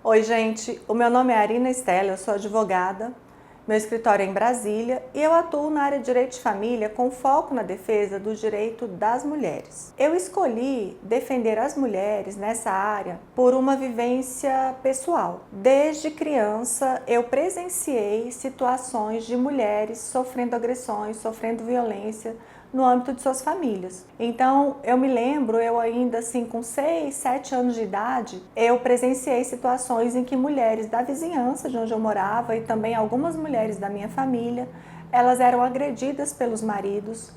Oi, gente. O meu nome é Arina Estela, eu sou advogada. Meu escritório é em Brasília e eu atuo na área de direito de família com foco na defesa do direito das mulheres. Eu escolhi defender as mulheres nessa área por uma vivência pessoal. Desde criança, eu presenciei situações de mulheres sofrendo agressões, sofrendo violência no âmbito de suas famílias. Então, eu me lembro, eu ainda assim com 6, 7 anos de idade, eu presenciei situações em que mulheres da vizinhança de onde eu morava e também algumas mulheres da minha família, elas eram agredidas pelos maridos,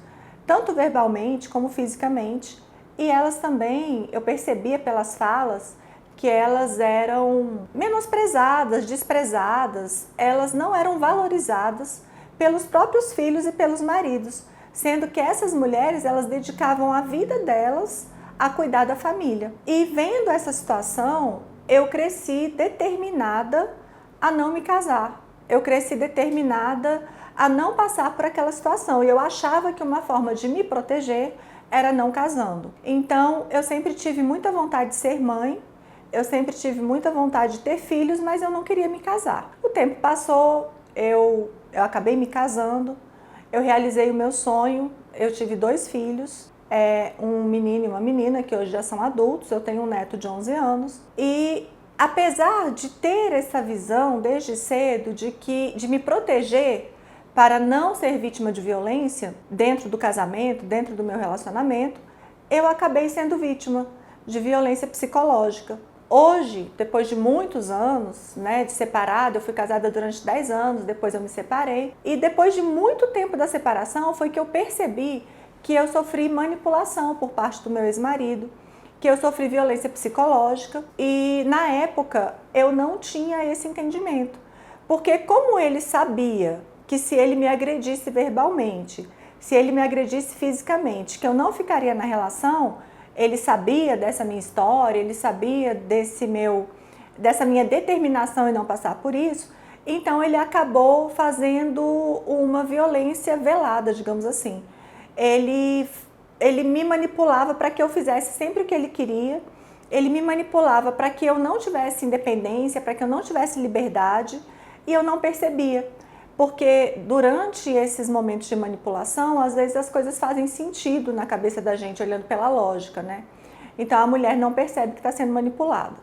tanto verbalmente como fisicamente, e elas também, eu percebia pelas falas, que elas eram menosprezadas, desprezadas, elas não eram valorizadas pelos próprios filhos e pelos maridos, sendo que essas mulheres, elas dedicavam a vida delas a cuidar da família. E vendo essa situação, eu cresci determinada a não me casar. Eu cresci determinada a não passar por aquela situação. E eu achava que uma forma de me proteger era não casando. Então, eu sempre tive muita vontade de ser mãe, eu sempre tive muita vontade de ter filhos, mas eu não queria me casar. O tempo passou, eu acabei me casando. Eu realizei o meu sonho, eu tive 2 filhos, um menino e uma menina, que hoje já são adultos, eu tenho um neto de 11 anos. E apesar de ter essa visão desde cedo de me proteger para não ser vítima de violência dentro do casamento, dentro do meu relacionamento, eu acabei sendo vítima de violência psicológica. Hoje, depois de muitos anos, de separada, eu fui casada durante 10 anos, depois eu me separei. E depois de muito tempo da separação, foi que eu percebi que eu sofri manipulação por parte do meu ex-marido, que eu sofri violência psicológica. E na época, eu não tinha esse entendimento. Porque como ele sabia que se ele me agredisse verbalmente, se ele me agredisse fisicamente, que eu não ficaria na relação, ele sabia dessa minha história, ele sabia dessa minha determinação em não passar por isso, então ele acabou fazendo uma violência velada, digamos assim. Ele me manipulava para que eu fizesse sempre o que ele queria, ele me manipulava para que eu não tivesse independência, para que eu não tivesse liberdade, e eu não percebia. Porque durante esses momentos de manipulação, às vezes as coisas fazem sentido na cabeça da gente, olhando pela lógica, Então a mulher não percebe que está sendo manipulada.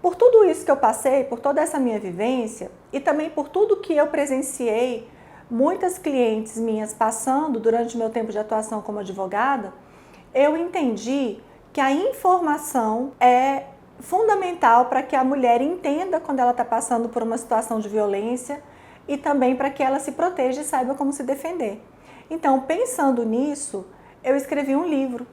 Por tudo isso que eu passei, por toda essa minha vivência e também por tudo que eu presenciei, muitas clientes minhas passando durante o meu tempo de atuação como advogada, eu entendi que a informação é fundamental para que a mulher entenda quando ela está passando por uma situação de violência, e também para que ela se proteja e saiba como se defender. Então, pensando nisso, eu escrevi um livro.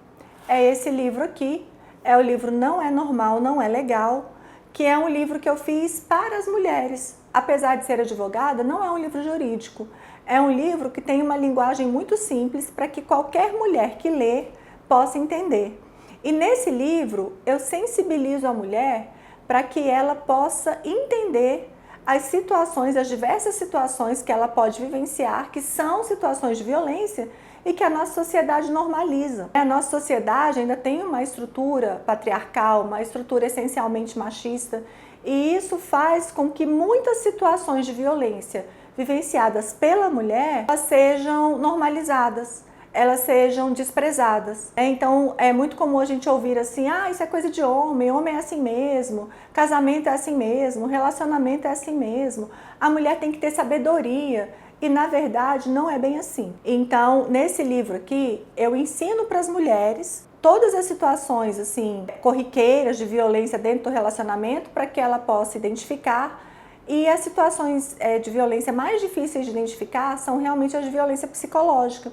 É esse livro aqui, é o livro Não é Normal, Não é Legal, que é um livro que eu fiz para as mulheres. Apesar de ser advogada, não é um livro jurídico. É um livro que tem uma linguagem muito simples para que qualquer mulher que lê possa entender. E nesse livro, eu sensibilizo a mulher para que ela possa entender as situações, as diversas situações que ela pode vivenciar, que são situações de violência e que a nossa sociedade normaliza. A nossa sociedade ainda tem uma estrutura patriarcal, uma estrutura essencialmente machista, e isso faz com que muitas situações de violência vivenciadas pela mulher sejam normalizadas, elas sejam desprezadas. Então, é muito comum a gente ouvir assim, isso é coisa de homem é assim mesmo, casamento é assim mesmo, relacionamento é assim mesmo, a mulher tem que ter sabedoria. E, na verdade, não é bem assim. Então, nesse livro aqui, eu ensino para as mulheres todas as situações assim corriqueiras de violência dentro do relacionamento para que ela possa identificar. E as situações de violência mais difíceis de identificar são realmente as de violência psicológica.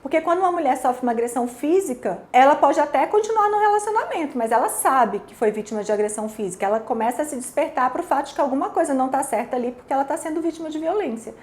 Porque quando uma mulher sofre uma agressão física, ela pode até continuar no relacionamento, mas ela sabe que foi vítima de agressão física. Ela começa a se despertar para o fato de que alguma coisa não está certa ali porque ela está sendo vítima de violência.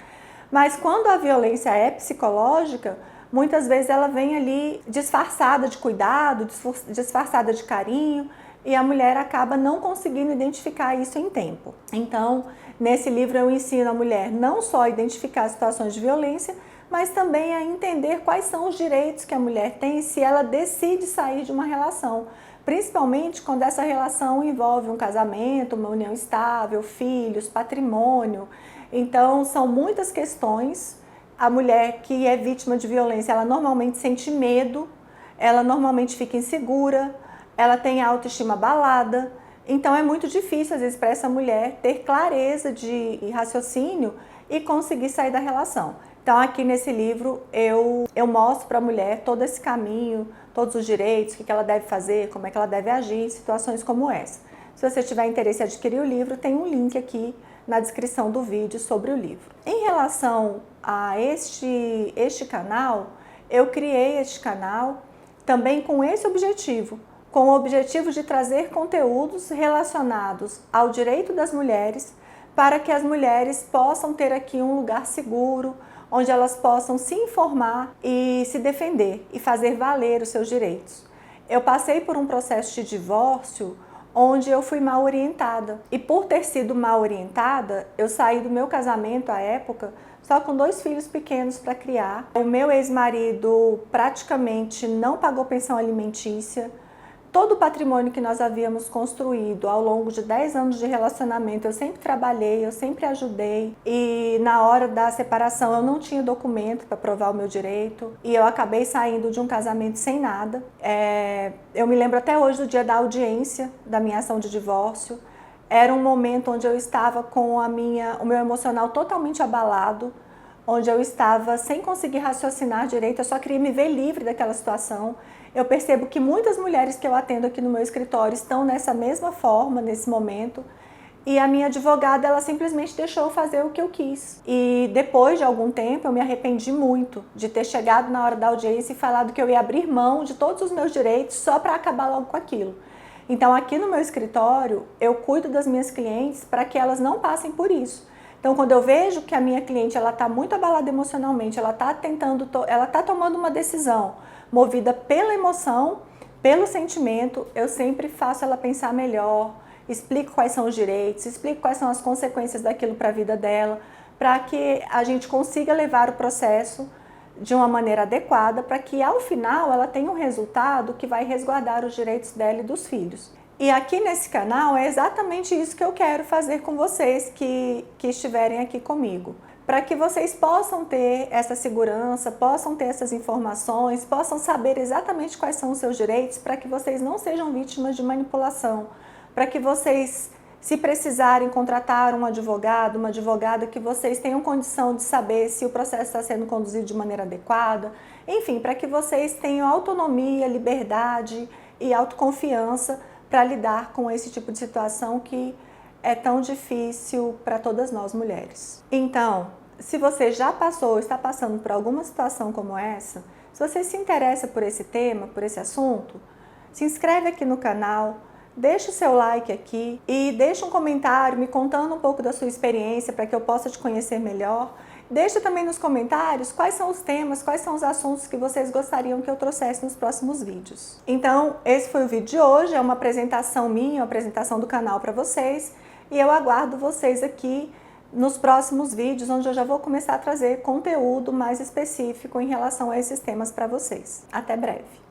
Mas quando a violência é psicológica, muitas vezes ela vem ali disfarçada de cuidado, disfarçada de carinho, e a mulher acaba não conseguindo identificar isso em tempo. Então, nesse livro eu ensino a mulher não só a identificar situações de violência, mas também a entender quais são os direitos que a mulher tem se ela decide sair de uma relação, principalmente quando essa relação envolve um casamento, uma união estável, filhos, patrimônio. Então, são muitas questões. A mulher que é vítima de violência, ela normalmente sente medo, ela normalmente fica insegura, ela tem a autoestima abalada. Então, é muito difícil, às vezes, para essa mulher ter clareza de raciocínio e conseguir sair da relação. Então, aqui nesse livro, eu mostro para a mulher todo esse caminho, todos os direitos, o que ela deve fazer, como é que ela deve agir em situações como essa. Se você tiver interesse em adquirir o livro, tem um link aqui na descrição do vídeo sobre o livro. Em relação a este canal, eu criei este canal também com esse objetivo, com o objetivo de trazer conteúdos relacionados ao direito das mulheres, para que as mulheres possam ter aqui um lugar seguro, onde elas possam se informar e se defender e fazer valer os seus direitos. Eu passei por um processo de divórcio onde eu fui mal orientada. E por ter sido mal orientada, eu saí do meu casamento à época só com 2 filhos pequenos para criar. O meu ex-marido praticamente não pagou pensão alimentícia. Todo o patrimônio que nós havíamos construído ao longo de 10 anos de relacionamento, eu sempre trabalhei, eu sempre ajudei. E na hora da separação eu não tinha documento para provar o meu direito. E eu acabei saindo de um casamento sem nada. Eu me lembro até hoje do dia da audiência da minha ação de divórcio. Era um momento onde eu estava com o meu emocional totalmente abalado, onde eu estava sem conseguir raciocinar direito, eu só queria me ver livre daquela situação. Eu percebo que muitas mulheres que eu atendo aqui no meu escritório estão nessa mesma forma, nesse momento, e a minha advogada, ela simplesmente deixou eu fazer o que eu quis. E depois de algum tempo, eu me arrependi muito de ter chegado na hora da audiência e falado que eu ia abrir mão de todos os meus direitos só para acabar logo com aquilo. Então, aqui no meu escritório, eu cuido das minhas clientes para que elas não passem por isso. Então, quando eu vejo que a minha cliente está muito abalada emocionalmente, ela está tomando uma decisão movida pela emoção, pelo sentimento, eu sempre faço ela pensar melhor, explico quais são os direitos, explico quais são as consequências daquilo para a vida dela, para que a gente consiga levar o processo de uma maneira adequada, para que ao final ela tenha um resultado que vai resguardar os direitos dela e dos filhos. E aqui nesse canal é exatamente isso que eu quero fazer com vocês que estiverem aqui comigo. Para que vocês possam ter essa segurança, possam ter essas informações, possam saber exatamente quais são os seus direitos, para que vocês não sejam vítimas de manipulação, para que vocês, se precisarem contratar um advogado, uma advogada, que vocês tenham condição de saber se o processo está sendo conduzido de maneira adequada, enfim, para que vocês tenham autonomia, liberdade e autoconfiança para lidar com esse tipo de situação que é tão difícil para todas nós mulheres. Então, se você já passou ou está passando por alguma situação como essa, se você se interessa por esse tema, por esse assunto, se inscreve aqui no canal, deixa o seu like aqui e deixa um comentário me contando um pouco da sua experiência para que eu possa te conhecer melhor. Deixa também nos comentários quais são os temas, quais são os assuntos que vocês gostariam que eu trouxesse nos próximos vídeos. Então, esse foi o vídeo de hoje, é uma apresentação minha, uma apresentação do canal para vocês. E eu aguardo vocês aqui nos próximos vídeos, onde eu já vou começar a trazer conteúdo mais específico em relação a esses temas para vocês. Até breve!